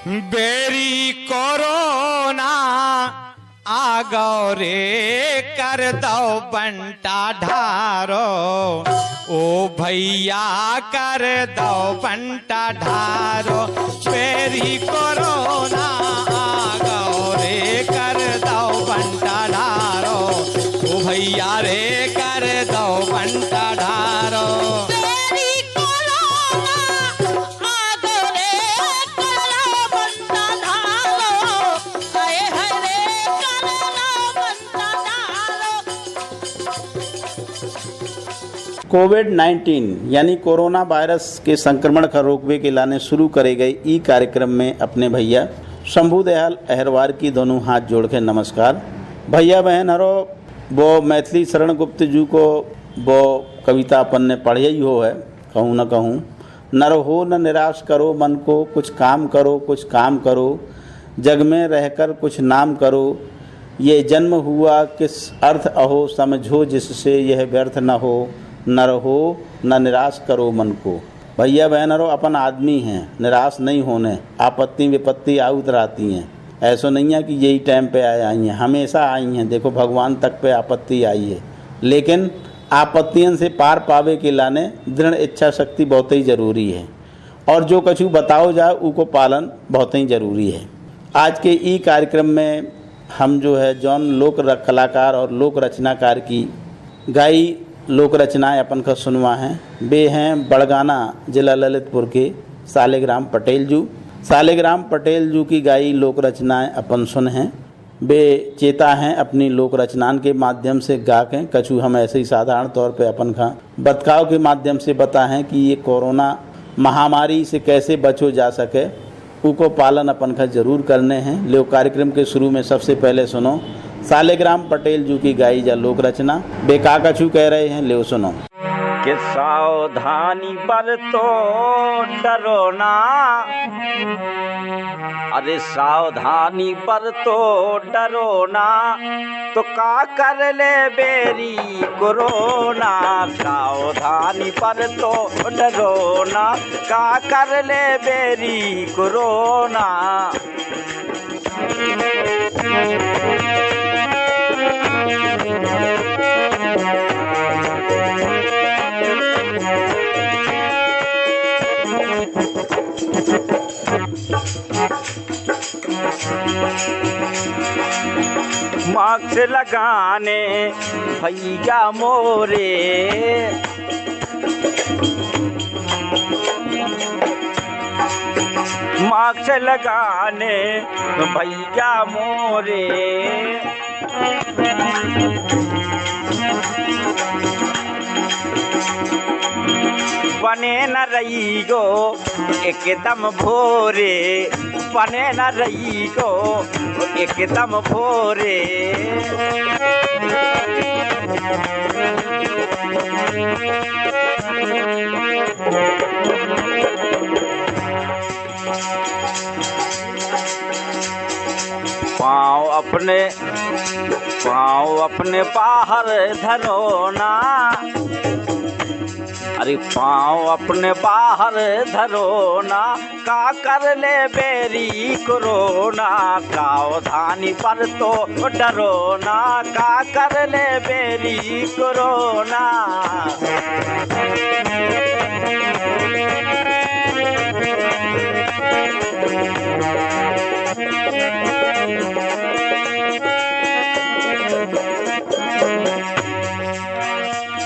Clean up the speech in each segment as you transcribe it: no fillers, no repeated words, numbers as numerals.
Berry corona आ गौ रे कर दो बंटा ढारो, ओ भैया कर दो बंटा ढारो। बेरी कोरोना आ गौ रे कर दो बंटा ढारो, ओ भैया रे कर दो बंटा ढारो। कोविड-19 यानी कोरोना वायरस के संक्रमण का रोकवे के लाने शुरू करे गए ई कार्यक्रम में अपने भैया शंभू दयाल अहरवार की दोनों हाथ जोड़ के नमस्कार। भैया बहन हरो वो मैथिली शरण गुप्त जी को वो कविता अपन ने पढ़ी ही हो है, कहूँ न कहूँ। न रहो न निराश करो मन को, कुछ काम करो कुछ काम करो, जग में रहकर कुछ नाम करो। ये जन्म हुआ किस अर्थ अहो, समझो जिससे यह व्यर्थ न हो। न रहो न निराश करो मन को। भैया बहनों अपन आदमी हैं, निराश नहीं होने। आपत्ति विपत्ति आउत रहती हैं, ऐसा नहीं है कि यही टाइम पे आई हैं, हमेशा आई हैं। देखो भगवान तक पे आपत्ति आई है, लेकिन आपत्तियों से पार पावे के लाने दृढ़ इच्छा शक्ति बहुत ही ज़रूरी है, और जो कछु बताओ जाए उको पालन बहुत ही ज़रूरी है। आज के ई कार्यक्रम में हम जो है जौन लोक कलाकार और लोक रचनाकार की गाई लोक रचनाएँ अपन का सुनवा हैं, वे हैं बड़गाना जिला ललितपुर के सालेग्राम पटेल जू। सालेग्राम पटेल जू की गाई लोक रचनाएँ अपन सुन हैं। वे चेता हैं अपनी लोक रचनाओं के माध्यम से गा के, कछु हम ऐसे ही साधारण तौर पे अपन का बतकाव के माध्यम से बता हैं कि ये कोरोना महामारी से कैसे बचो जा सके, उको पालन अपन का जरूर करने हैं। ले कार्यक्रम के शुरू में सबसे पहले सुनो सालेग्राम पटेल जी की गाई जा लोक रचना। बेका कछु कह रहे हैं, ले सुनो। कि सावधानी बरतो डरो ना, अरे सावधानी बरतो डरो ना, तो का कर ले बेरी कोरोना। सावधानी बरतो डरो ना, का कर ले बेरी कोरोना। मास्क लगाने भैया मोरे, मास्क लगाने भैया मोरे। बने न रही गो एकदम भोरे, बने न रही गो एकदम भोरे। पाँव अपने बाहर धरो ना, अरे पाँव अपने बाहर धरो ना, का कर ले बेरी कोरोना। सावधानी पर तो डरो ना, का कर ले बेरी कोरोना।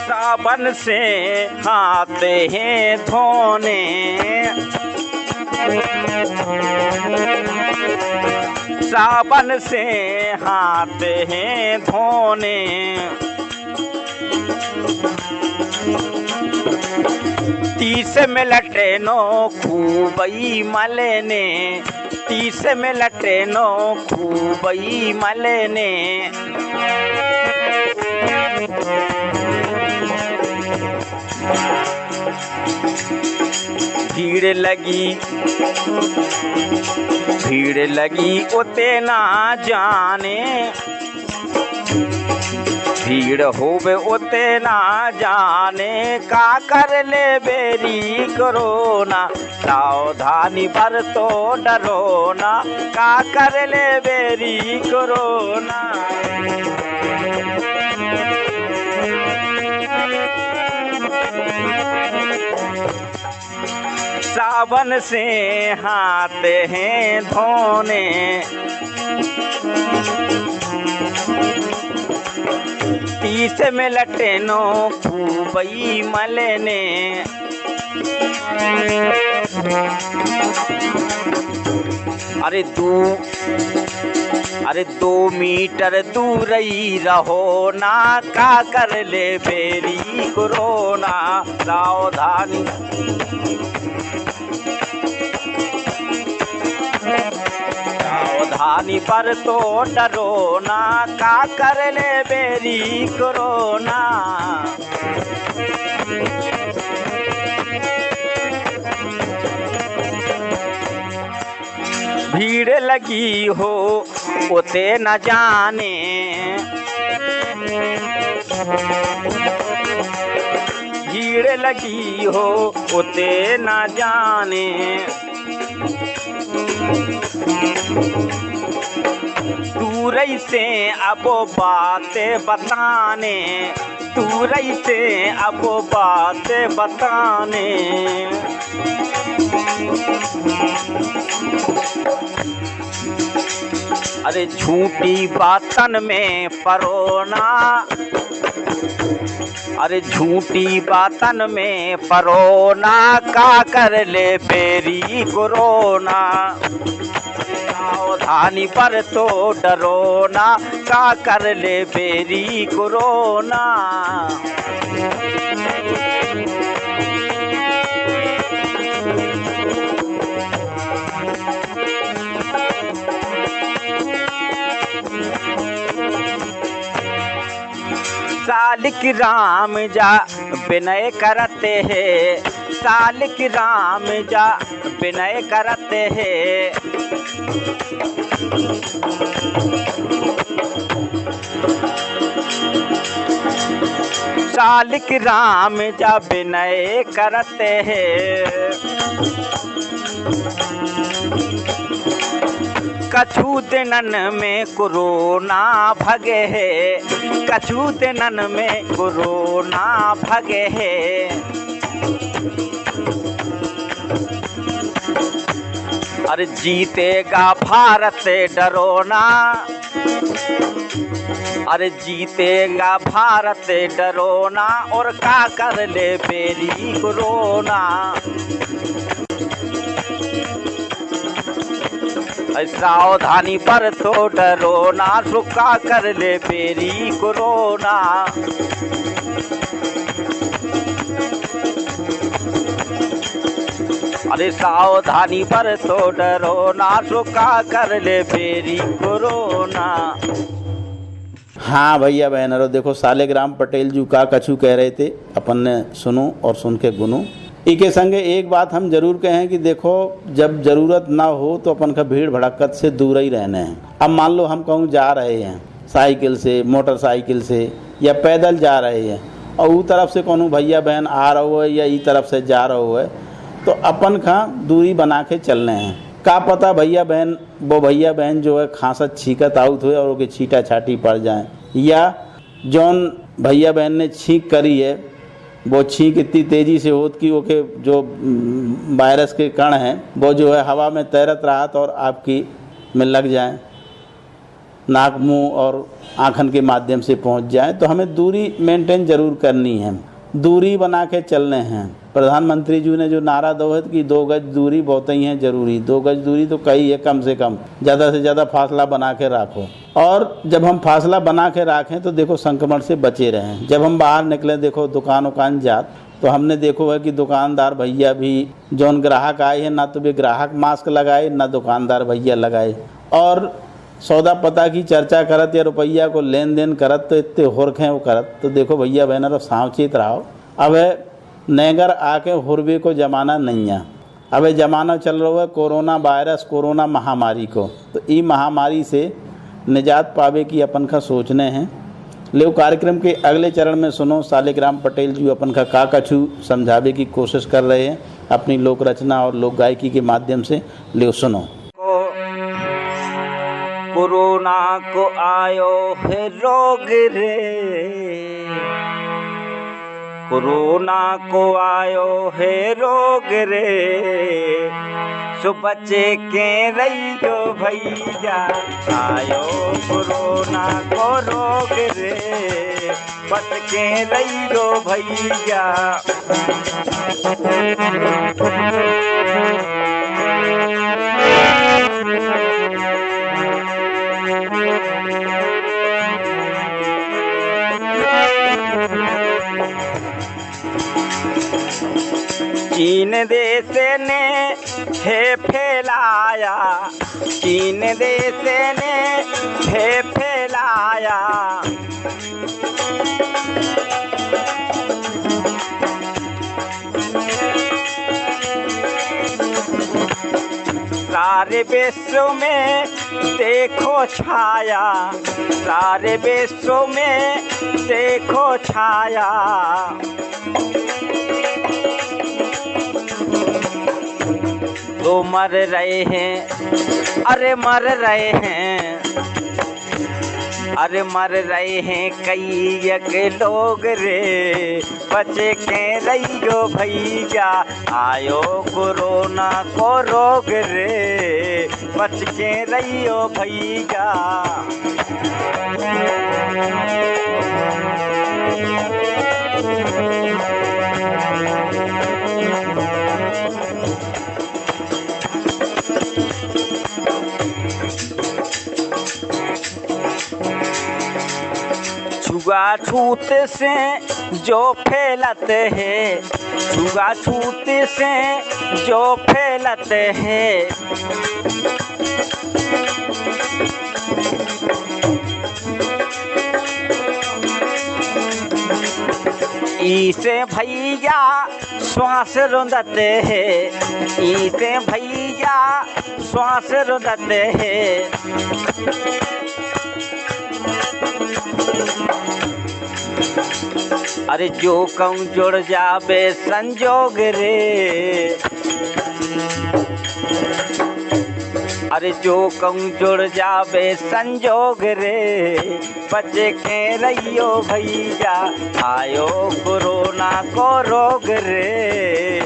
साबन से हाथ हैं धोने, साबन से हाथ हैं धोने। तीस में लटेनो खूबई मलने, तीस में लटेनो खूबई मलने। भीड़ लगी उते ना जाने, भीड़ होवे उते ना जाने का कर ले बेरी कोरोना सावधानी बरतो डरो ना का कर ले बेरी कोरोना। सावन से हाथ हैं धोने तीस में लटेनो खूबई मलने अरे 2 मीटर दूर ही रहो ना का कर ले बेरी कोरोना सावधानी। सावधानी पर तो डरो ना का कर ले बेरी कोरोना। भीड़ लगी हो उते न जाने भीड़ लगी हो उते न जाने दूर से अब बातें बताने दूर से अब बातें बताने। अरे झूठी बातन में परोना अरे झूठी बातन में परोना का कर ले बेरी कोरोना सावधानी पर तो डरो ना का कर ले बेरी कोरोना। सालिक राम जा विनय करते हैं सालिक राम जा विनय करते हैं। सालिक राम जा विनय करते हैं। कछु दिनन में कोरोना भगे है कछु दिनन में कोरोना भगे है। अरे जीतेगा भारत डरो ना अरे जीतेगा भारत डरो ना और का कर ले बेरी कोरोना। सावधानी पर तो डरो ना रुका कर ले बेरी कोरोना। अरे सावधानी पर तो डरो ना रुका कर ले बेरी कोरोना। हाँ भैया बहनों, देखो सालेग्राम पटेल जी का कछु कह रहे थे, अपन ने सुनो और सुन के गुनो। इके संगे एक बात हम जरूर कहें कि देखो जब जरूरत ना हो तो अपन का भीड़ भड़कत से दूर ही रहना है। अब मान लो हम कहूँ जा रहे हैं साइकिल से मोटरसाइकिल से या पैदल जा रहे हैं और वो तरफ से कौन भैया बहन आ रहा है या ई तरफ से जा रहा है तो अपन का दूरी बना के चलने हैं। का पता भैया बहन जो है खांसत छींकत आउट हुए और ओके छीटा छाटी पड़ जाए या जौन भैया बहन ने छींक करी है वो छींक इतनी तेज़ी से होत कि ओके जो वायरस के कण हैं वो जो है हवा में तैरत रहा और आपकी में लग जाए, नाक मुंह और आँखन के माध्यम से पहुंच जाए। तो हमें दूरी मेंटेन जरूर करनी है, दूरी बना के चलने हैं। प्रधानमंत्री जी ने जो नारा दो है कि 2 गज दूरी बहुत ही है जरूरी। 2 गज दूरी तो कई है, कम से कम ज़्यादा से ज़्यादा फासला बना के रखो। और जब हम फासला बना के रखें तो देखो संक्रमण से बचे रहें। जब हम बाहर निकले देखो दुकान जात तो हमने देखो है कि दुकानदार भैया भी जौन ग्राहक आए हैं ना तो वे ग्राहक मास्क लगाए ना दुकानदार भैया लगाए और सौदा पता की चर्चा करत या रुपया को लेन देन करत तो इतने होरखें वो करत। तो देखो भैया बहनों सावचेत रहो। अब नेगर आके हुरवे को जमाना नहीं है। अब जमाना चल रहा है कोरोना वायरस कोरोना महामारी को। तो ई महामारी से निजात पावे की अपन का सोचने हैं। ले कार्यक्रम के अगले चरण में सुनो शालिग्राम पटेल जी अपन का कछु समझावे की कोशिश कर रहे हैं अपनी लोक रचना और लोक गायकी के माध्यम से। ले सुनो। कोरोना को आयो है रोग रे, कोरोना को आयो है रोग रे, सो बचे के रहियो भैया, आयो कोरोना को रोग रे, बच के रहियो भैया। चीन देश ने है फैलाया, चीन देश ने है फैलाया, सारे विश्व में देखो छाया, सारे विश्व में देखो छाया, तो मर रहे हैं, अरे मर रहे हैं, अरे मर रहे हैं कई एक लोग रे, बचे के रहियो भैया, आयो कोरोना को रोग रे, बच के रहियो भैया। छुआछूत से जो फैलते हैं, छुआछूत से जो फैलते हैं, इसे भैया श्वास रुंधते हैं, इसे भैया श्वास रुंधते हैं, अरे जो कहूँ जुड़ जावे संजोग रे, अरे जो कहूँ जुड़ जावे संजोग रे, बचे के रहियो भैया, आयो कोरोना को रोग रे,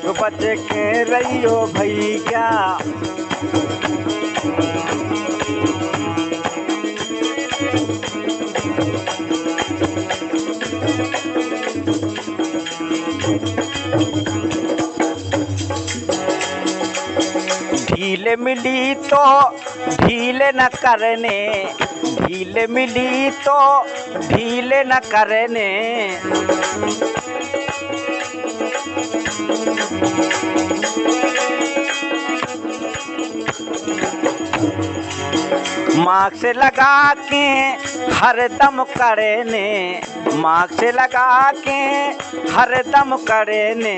तो बचे के रहियो भैया। ढील मिली तो ढील न करने, ढील मिली तो ढील न करने, मास्क लगा के हरदम करने, मास्क लगा के हरदम करने,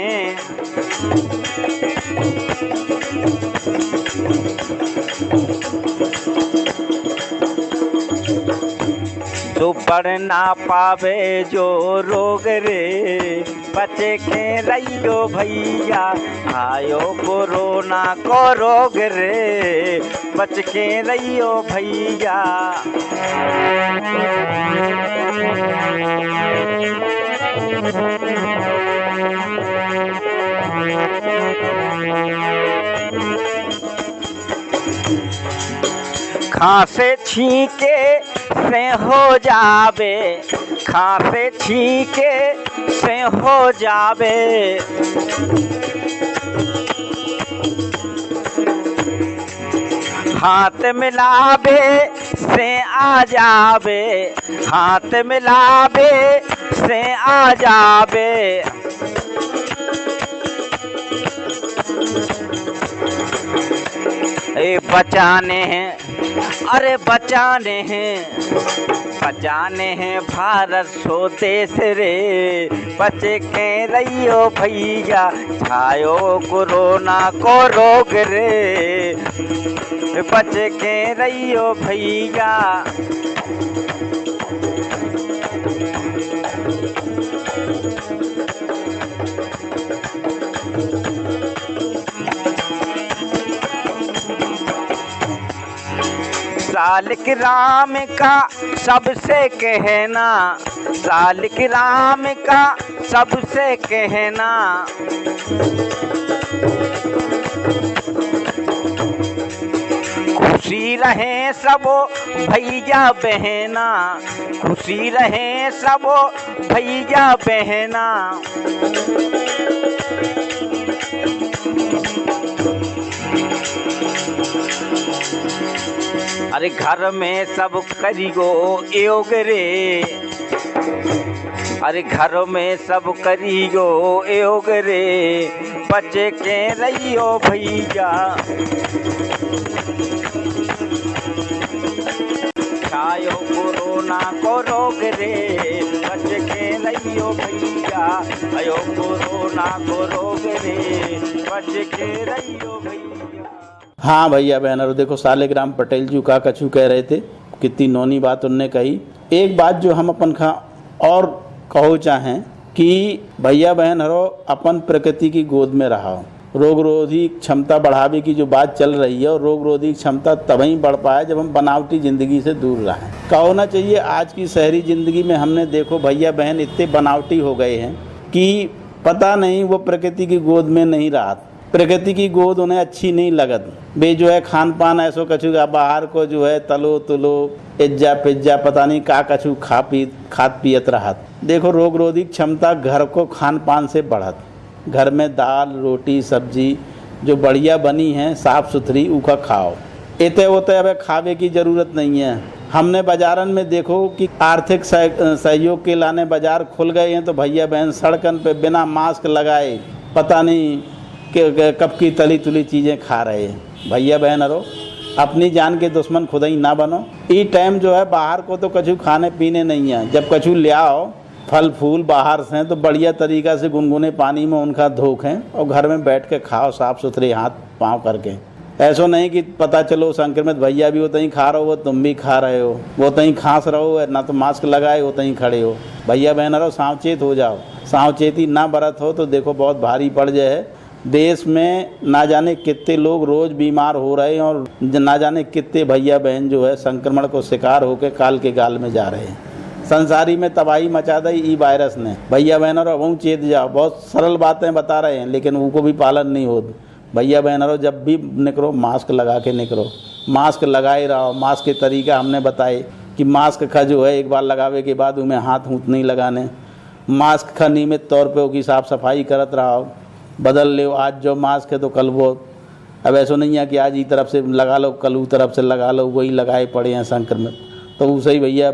तो बढ़ ना पावे जो रोग रे, बचे के रहियो भैया, आयो कोरोना को रोग रे, बच के रहियो भैया। खांसे छींके से हो जावे, खांसे छींके से हो जावे, हाथ मिलावे से आ जावे, हाथ मिलावे से आ जावे, ए बचाने हैं, अरे बचाने हैं, बचाने हैं भारत सो देश रे, बचे के रहियो भैया, छायो कोरोना को रोग रे, बचे के रहियो भैया। सालिक राम का सबसे कहना, सालिक राम का सबसे कहना। खुशी रहे सबो भैया बहना, खुशी रहे सबो भैया बहना। अरे घर में सब करियो योग रे, अरे घर में सब करियो योग रे, बचे के रहियो भैया। छायो कोरोना को रोग रे, बच के रहियो भैया। अयो कोरोना को रोग रे, बच के रहियो भैया। हाँ भैया बहनों, देखो सालिग्राम पटेल जी का कछु कह रहे थे, कितनी नौनी बात उनने कही। एक बात जो हम अपन खा और कहो चाहें कि भैया बहनों, अपन प्रकृति की गोद में रहा। रोग रोधी क्षमता बढ़ावे की जो बात चल रही है, और रोग रोधी क्षमता तभी बढ़ पाए जब हम बनावटी ज़िंदगी से दूर रहें। क्या होना चाहिए, आज की शहरी ज़िंदगी में हमने देखो भैया बहन इतने बनावटी हो गए हैं कि पता नहीं वो प्रकृति की गोद में नहीं रहा। प्रकृति की गोद उन्हें अच्छी नहीं लगत। वे जो है खान पान ऐसो कछु बाहर को जो है तलो तुलो पिज्जा पिज्जा पता नहीं का कछु खात पियत रहा। देखो रोग रोधी क्षमता घर को खान पान से बढ़त। घर में दाल रोटी सब्जी जो बढ़िया बनी है साफ़ सुथरी उका खाओ। इतने होते अब खावे की ज़रूरत नहीं है। हमने बाजारन में देखो कि आर्थिक सहयोग के लाने बाजार खुल गए हैं, तो भैया बहन सड़कन पे बिना मास्क लगाए पता नहीं कि कब की तली तुली चीज़ें खा रहे हैं। भैया बहन अरो, अपनी जान के दुश्मन खुद ही ना बनो। ई टाइम जो है बाहर को तो कछु खाने पीने नहीं है। जब कछु ले आओ फल फूल बाहर से तो बढ़िया तरीक़ा से गुनगुने पानी में उनका धोखें और घर में बैठ के खाओ साफ़ सुथरे हाथ पाँव करके। ऐसा नहीं कि पता चलो संक्रमित भैया भी वो तहीं खा रहे हो, वो तुम भी खा रहे हो, वो तहीं खांस रहो ना तो मास्क लगाए वो तहीं खड़े हो। भैया बहन रहो, सावचेत हो जाओ। सावचेती ना बरत हो तो देखो बहुत भारी पड़ जाए। देश में ना जाने कितने लोग रोज़ बीमार हो रहे हैं और ना जाने कितने भैया बहन जो है संक्रमण को शिकार होकर काल के गाल में जा रहे हैं। संसारी में तबाही मचा दी ई वायरस ने। भैया बहनों अब चेत जाओ। बहुत सरल बातें बता रहे हैं लेकिन उनको भी पालन नहीं होता। भैया बहनों जब भी निकलो मास्क लगा के निकलो, मास्क लगाए रहो। मास्क के तरीका हमने बताए कि मास्क का जो है एक बार लगावे के बाद उनमें हाथ नहीं लगाने। मास्क का नियमित तौर पे उसकी साफ़ सफाई करत रहो, बदल ले। आज जो मास्क है तो कल वो। अब ऐसा नहीं है कि आज ई तरफ से लगा लो कल ऊ तरफ से लगा लो, वही लगाए पड़े हैं संक्रमित, तो उसे ही भैया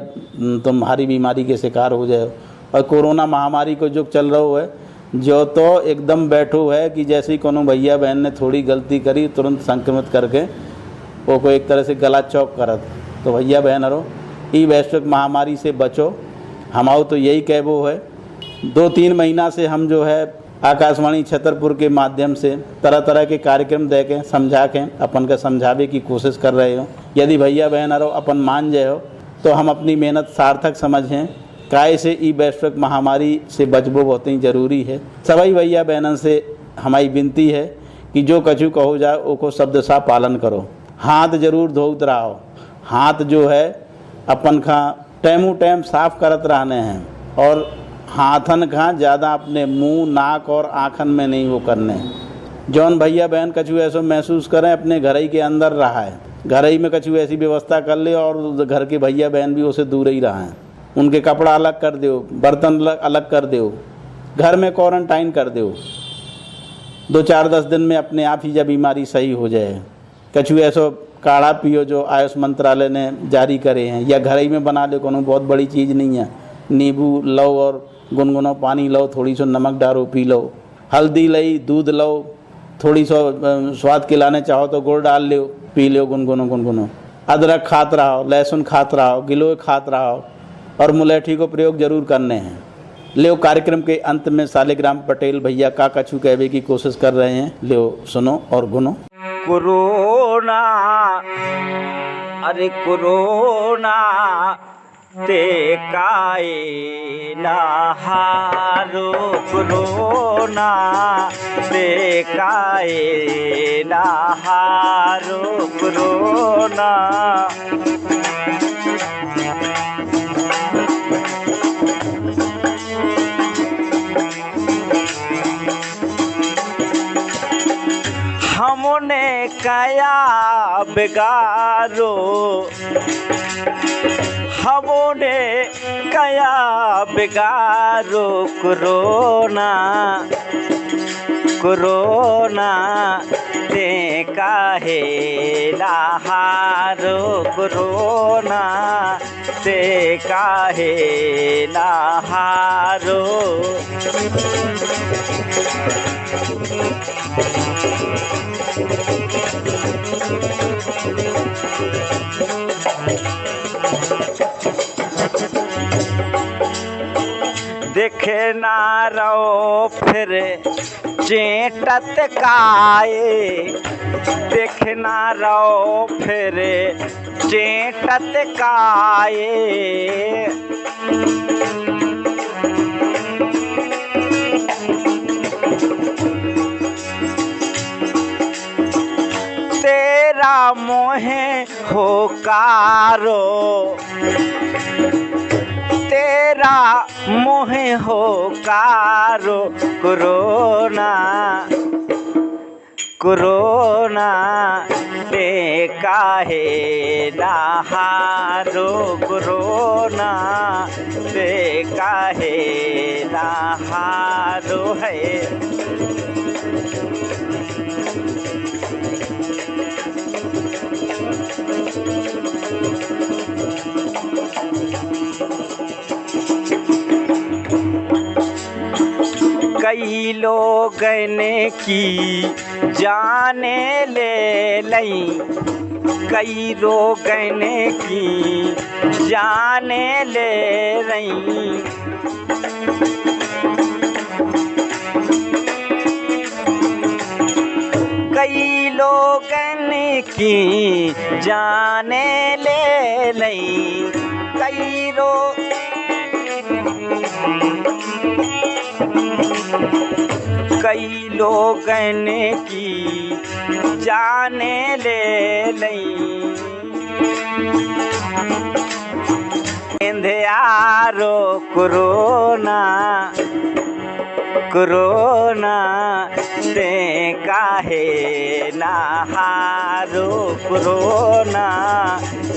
तुम्हारी बीमारी के शिकार हो जाए। और कोरोना महामारी को जो चल रहा है जो तो एकदम बैठो है कि जैसे ही कोनो भैया बहन ने थोड़ी गलती करी तुरंत संक्रमित करके वो को एक तरह से गला चौक करत। तो भैया बहन रो ई वैश्विक महामारी से बचो। हमाओ तो यही कहबो है। 2-3 महीना से हम जो है आकाशवाणी छतरपुर के माध्यम से तरह तरह के कार्यक्रम दे के समझा के अपन का समझावे की कोशिश कर रहे हो। यदि भैया बहन रो अपन मान जाए हो तो हम अपनी मेहनत सार्थक समझें। काय से ई वैश्विक महामारी से बचबो बहुत ही ज़रूरी है। सभी भैया बहनन से हमारी विनती है कि जो कछु कहो जाए उसको शब्द सा पालन करो। हाथ जरूर धोत रहो। हाथ जो है अपन का टाइमो टाइम साफ करत रहने हैं और हाथन का ज़्यादा अपने मुंह नाक और आँखन में नहीं वो करने। जौन भैया बहन कछु ऐसा महसूस करें अपने घर ही के अंदर रहा है, घर ही में कछु ऐसी व्यवस्था कर ले और घर के भैया बहन भी उसे दूर ही रहा है। उनके कपड़ा अलग कर दो, बर्तन अलग कर दो, घर में क्वारंटाइन कर दो। 2-4-10 दिन में अपने आप ही जब बीमारी सही हो जाए। कछु ऐसा काढ़ा पियो जो आयुष मंत्रालय ने जारी करे हैं या घर ही में बना ले, कोनो बहुत बड़ी चीज़ नहीं है। नींबू लो और गुनगुना पानी लो, थोड़ी सी नमक डालो पी लो। हल्दी लई दूध लो, थोड़ी सा स्वाद के लाने चाहो तो गुड़ डाल लो पी लो गुनगुनो। अदरक खात रहो, लहसुन खात रहो, गिलोय खात रहो और मुलैठी को प्रयोग जरूर करने हैं। ले कार्यक्रम के अंत में सालिग्राम पटेल भैया का कछु कहने की कोशिश कर रहे हैं। ले सुनो और गुनो। कोरोना, अरे कोरोना ते काए नहारो कोरोना ते काए नहारो कोरोना। हमने कया बिगारो हमने कया बिगारो कोरोना कोरोना ते काहे नहारो कोरोना ते काहे नहारो। देखे ना रहो फिर चेटत काए देखे ना रहो फिर चेटत काए। तेरा मोहे होकारो तेरा मोहे होकारो कोरोना कोरोना ते काहे नहारो कोरोना ते काहे नहारो है। कई लोग ने की जाने ले लई कई लोग ने की जाने ले रही। कई लोग ने की जाने ले लई कई लोग कई लोग ने की जाने ले लई। इंधियारो कोरोना कोरोना ते काहे नहारो कोरोना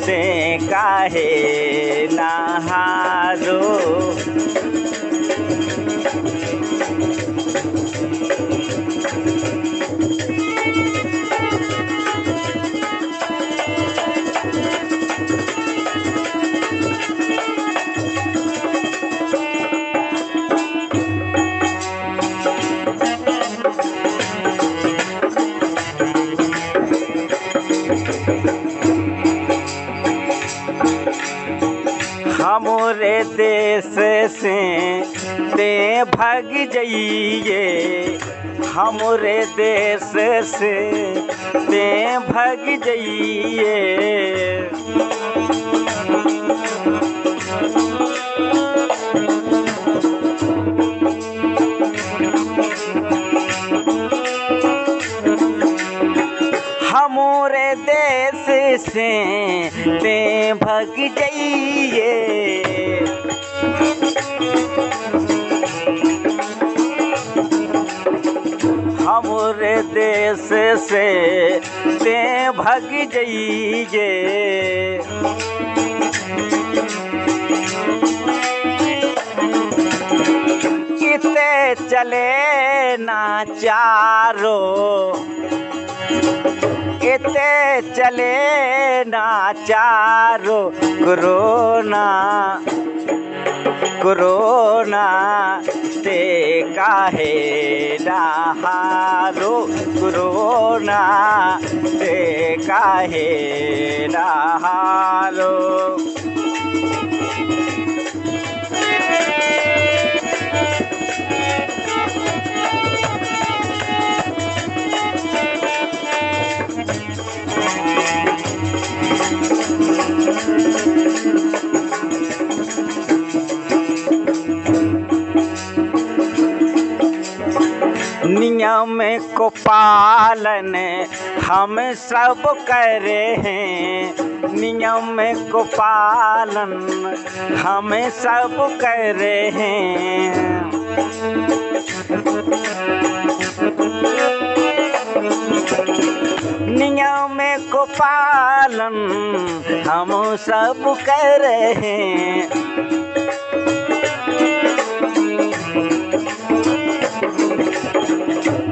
ते काहे नहारो। हमरे देश से ते भाग जाइए हमरे देश से ते भाग जाइए। हमरे देश से ते भाग जाइए हमरे देश से ते भाग जाइए। इते चले ना चारो इते चले ना चारो कोरोना कोरोना ते काहे नहारो कोरोना ते काहे नहारो। नियम को पालन हम सब करे हैं, नियम को पालन हम सब करे हैं। नियम को पालन हम सब करे हैं।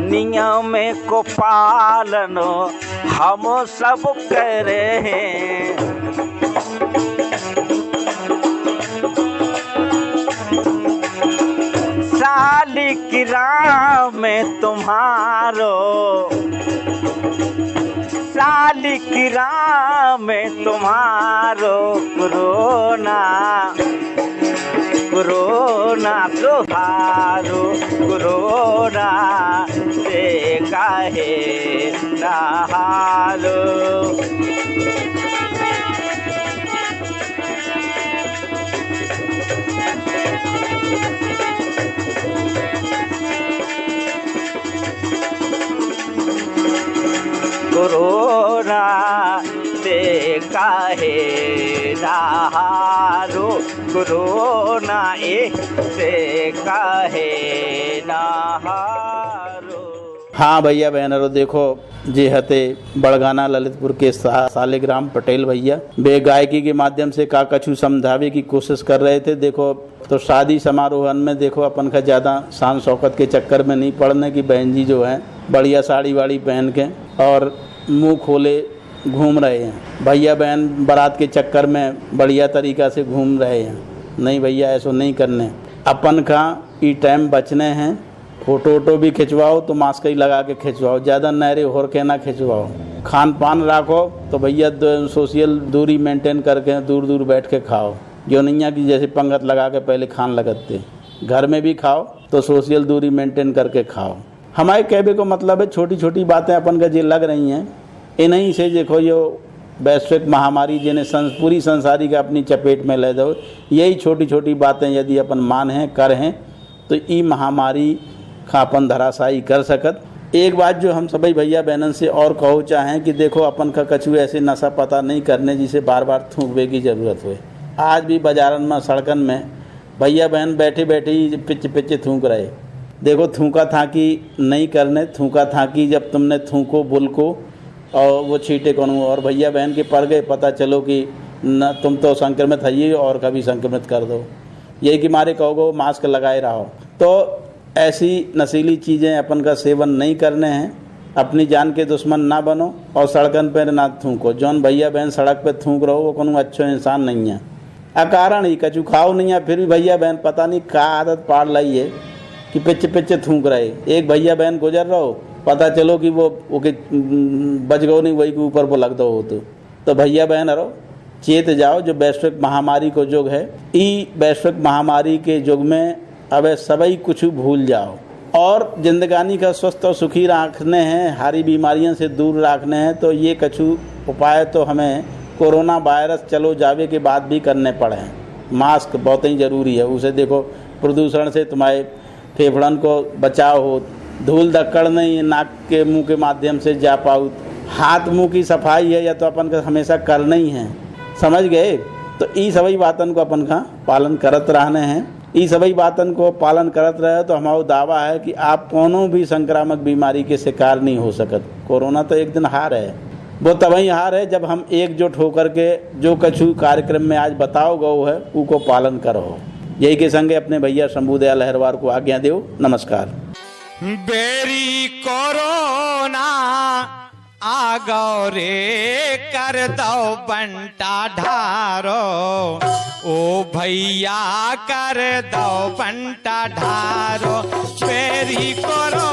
नियम को पालन हम सब करे हैं। सालिग्राम में तुम्हारो, सालिग्राम में तुम्हारो कोरोना, कोरोना तुम्हारो कोरोना से काहे नहारो। कोरोना से काहे नहारो, कोरोना से काहे नहारो। हाँ भैया बहनों, देखो जे हते बड़गाना ललितपुर के सालिग्राम पटेल भैया बे गायकी के माध्यम से का कछु समझावे की कोशिश कर रहे थे। देखो तो शादी समारोह में देखो अपन का ज़्यादा शान शौकत के चक्कर में नहीं पड़ने की बहन जी जो हैं बढ़िया साड़ी वाड़ी पहन के और मुंह खोले घूम रहे हैं। भैया बहन बारात के चक्कर में बढ़िया तरीका से घूम रहे हैं। नहीं भैया ऐसा नहीं करने, अपन का ई टाइम बचने हैं। फोटो वोटो भी खिंचवाओ तो मास्क ही लगा के खिंचवाओ, ज़्यादा नहरे होर के ना खिंचवाओ। खान पान रखो तो भैया सोशल दूरी मेंटेन करके दूर दूर बैठ के खाओ, जो नैया की जैसे पंगत लगा के पहले खान लगते। घर में भी खाओ तो सोशल दूरी मेंटेन करके खाओ। हमारे कहने को मतलब है छोटी छोटी बातें अपन का जो लग रही हैं इन्हीं से देखो यो वैश्विक महामारी जिन्हें पूरी संसारी का अपनी चपेट में ले दो, यही छोटी छोटी बातें यदि अपन मान हैं कर हैं तो ई महामारी का अपन धराशायी कर सकत। एक बात जो हम सभी भैया बहनन से और कहो चाहें कि देखो अपन का कछु ऐसे नशा पता नहीं करने जिसे बार बार थूकवे की ज़रूरत हो। आज भी बाजारन में सड़कन में भैया बहन बैठे बैठे ही पिच पिच थूक रहे। देखो थूका था कि नहीं करने, थूका था कि जब तुमने थूको बुल को और वो छींटे कौन और भैया बहन के पड़ गए, पता चलो कि न तुम तो संक्रमित है और कभी संक्रमित कर दो। यही कि मारे कहोगे मास्क लगाए रहो। तो ऐसी नशीली चीज़ें अपन का सेवन नहीं करने हैं। अपनी जान के दुश्मन ना बनो और सड़कन पर ना थूको। जौन भैया बहन सड़क पर थूक रहो वो कोनो अच्छो इंसान नहीं है। अकारण ही कछु खाओ नहीं है फिर भी भैया बहन पता नहीं क्या आदत पाड़ लाई है कि पिच पिच थूक रहे। एक भैया बहन गुजर रहो पता चलो कि वो बच गो नहीं वही के ऊपर वो लग दो हो। तो भैया बहन रहो चेत जाओ, जो वैश्विक महामारी को युग है ई वैश्विक महामारी के युग में अब सभी कुछ भूल जाओ और जिंदगानी का स्वस्थ और सुखी रखने हैं, हारी बीमारियों से दूर रखने हैं। तो ये कछु उपाय तो हमें कोरोना वायरस चलो जावे के बाद भी करने पड़े हैं। मास्क बहुत ही ज़रूरी है, उसे देखो प्रदूषण से तुम्हारे फेफड़न को बचाव हो, धूल धक्कड़ नहीं नाक के मुंह के माध्यम से जा पाओ। हाथ मुंह की सफाई है या तो अपन का हमेशा करना ही है, समझ गए। तो ई सभी बातन को अपन का पालन करत रहने हैं। ई सभी बातन को पालन करत रहे तो हमारा दावा है कि आप कोनो भी संक्रामक बीमारी के शिकार नहीं हो सकत। कोरोना तो एक दिन हार है, वो तभी हार है जब हम एकजुट होकर के जो कछु कार्यक्रम में आज बताओ गो है उको पालन करो। यही के संगे अपने भैया शंभू दयाल अहिरवार को आज्ञा दो। नमस्कार। बेरी कोरोना आ गौ रे कर दो बंटा ढारो, ओ भैया कर दो बंटा ढारो। Berry corona